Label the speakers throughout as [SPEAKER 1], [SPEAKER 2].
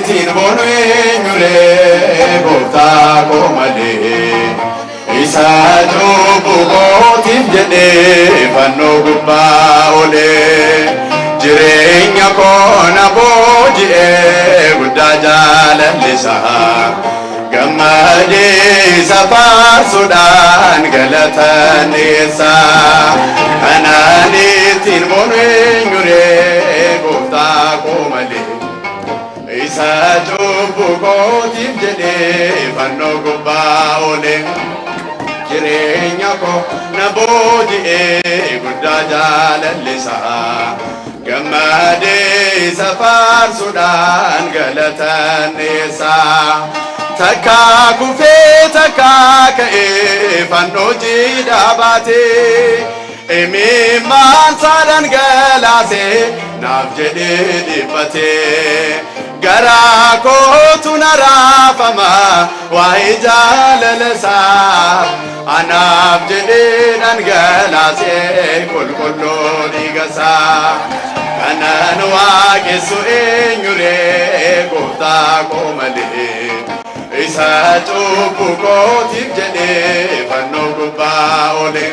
[SPEAKER 1] Kananitiin booneenyure gooftaa koo malee isa cubbuu kootiif jedhee fannoo gubbaa oolee jireenya koo na booji'ee guddaa jaalalli isaa gammadee isa faarsuudhaan galatan dhiyeessaa. Kananitiin booneenyure gooftaa koo malee isa cubbuu kootiif jedhee fannoo gubbaa oolee jireenya koo na booji'ee guddaa jaalalli isaa gammadee isa faarsuudhaan galatan dhiyeessaa. Takka kufee takka ka'ee fannoo jiidhaa baatee imimmaan saadaan galaasee naaf jedhee dhiphatee garaa kootu na raafama waa'ee jaalala isaa anaaf jedhee dhangalaasee qulqulluu dhiiga isaa. Kanan waaqessu eenyuree gooftaa koo malee isa cubbuu kootiif jedhee fannoo gubbaa oolee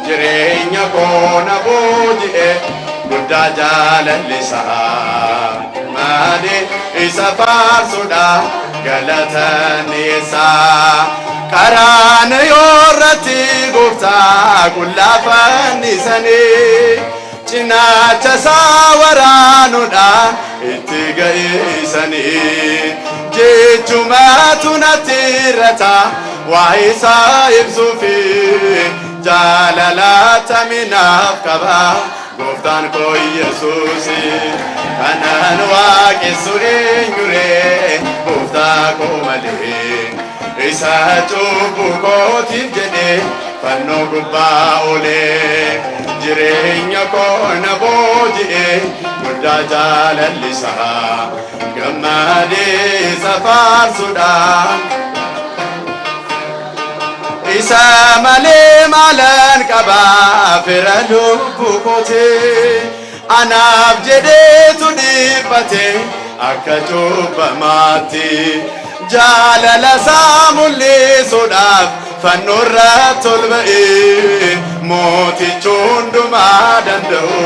[SPEAKER 1] jireenya koo na booji'ee guddaa jaalalli isaa malee isa faarsuudhaan galatan dhiyeessaa. Karaan yoorratti gooftaa qullaa fannisanii cinaacha isaa waraanuudhaan itti geessanii jechumatu natti irrata waa isaa ibsuufi jaalala taminaaf qaba gooftaan koo Yesuusi. Kanan waaqessu eenyuree gooftaa koo malee isa cubbuu kootiif jedhee fannoo gubbaa oolee jireenya koo na booji'ee guddaa jaalalli isaa gammadee isa faarsuudhaan. Isa malee maalan qabaa fira lubbuu kootee anaaf jedheetu dhiphatee akka cubbamaatti jaalala isaa mul'isuudhaaf fannoo irratti ol ba'ee mootichi hundumaa danda'u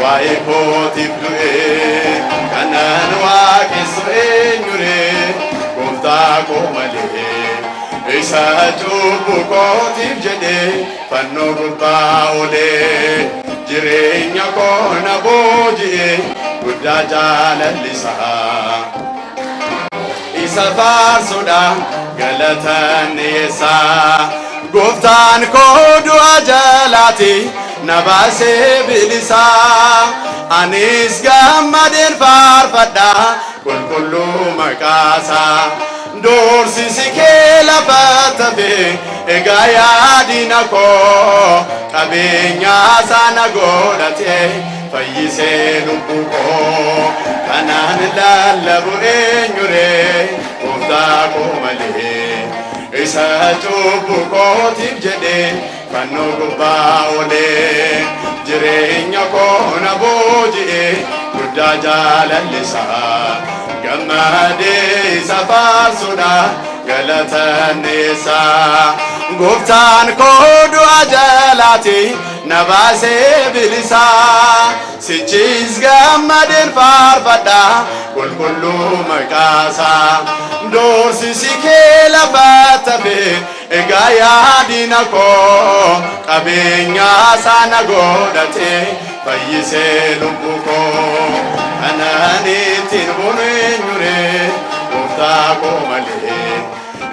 [SPEAKER 1] waa'ee kootiif du'ee. Kanan waaqessu eenyuree gooftaa koo malee isa cubbuu kootiif jedhee fannoo gubbaa oolee jireenya koo na booji'ee guddaa jaalalli isaa isa faarsuudhaan galatan dhiyeessaa. Gooftaan koo du'a jalaati na baasee bilisaa anis gammadeen faarfadha qulqulluu maqaasaa. Doorsisi kee lafatti hafe egaa yaadina koo qabeenyaa sana godhatee fayyisee lubbuu koo. Kanaan lallabu eenyuree gooftaa koo malee isa cubbuu kootiif jedhee fannoo gubbaa oolee jireenya koo na booji'ee guddaa jaalalli isaa gammadee isa faarsuudhaan galatan dhiyeessaa. Gooftaan koo du'a jalaati na baasee bilisaa sichis gammadeen faarfadha qulqulluu maqaasaa. Doorsisi kee lafatti hafe egaa yaadina koo qabeenyaa sana godhatee fayyisee lubbuu koo. Kananitiin boonu eenyuree gooftaa koo malee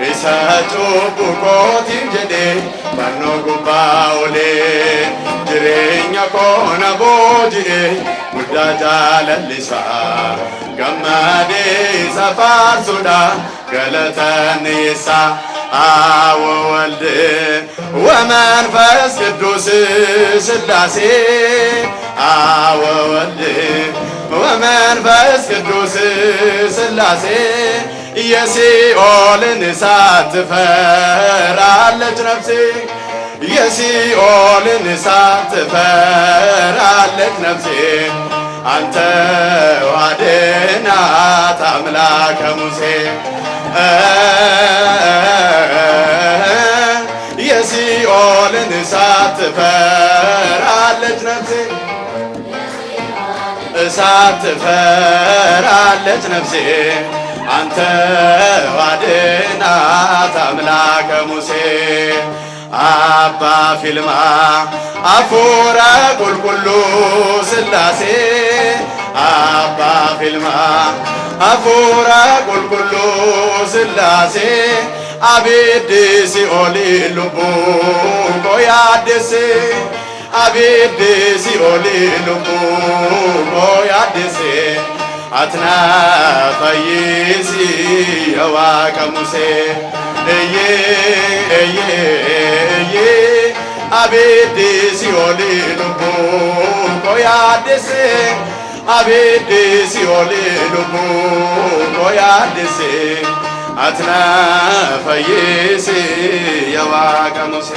[SPEAKER 1] isa cubbuu kootiif jedhee fannoo gubbaa oolee jireenya koo na booji'ee guddaa jaalalli isaa gammadee isa faarsuudhaan galatan dhiyeessaa. Aawo walde ወመንፈስ ቅዱስ ሥላሴ አብ ወወልድ ወመንፈስ ቅዱስ ሥላሴ የሲኦልን እሳት ትፈራለች ነፍሴ የሲኦልን እሳት ትፈራለች ነፍሴ አንተ ዋድናት አምላከ ሙሴ የሲኦልን እሳት ትፈራለች ነፍሴ እሳት ትፈራለች ነፍሴ አንተ ዋድናት አምላከ ሙሴ አባ ፊልማ አፉረ ቁልቁሉ ስላሴ አባ ፊልማ አፉረ ቁልቁሉ ስላሴ አቤድ ሲኦል ልቡ ቆያድስ አቤድ ሲኦል ልቡ ቆያድስ አትናፈይሲ የዋቀ ሙሴ እዬ አቤድ ሲኦል ልቡ ቆያድስ አቤድ ሲኦል ልቡ ቆያድስ አትናፈይሲ የዋቀ ሙሴ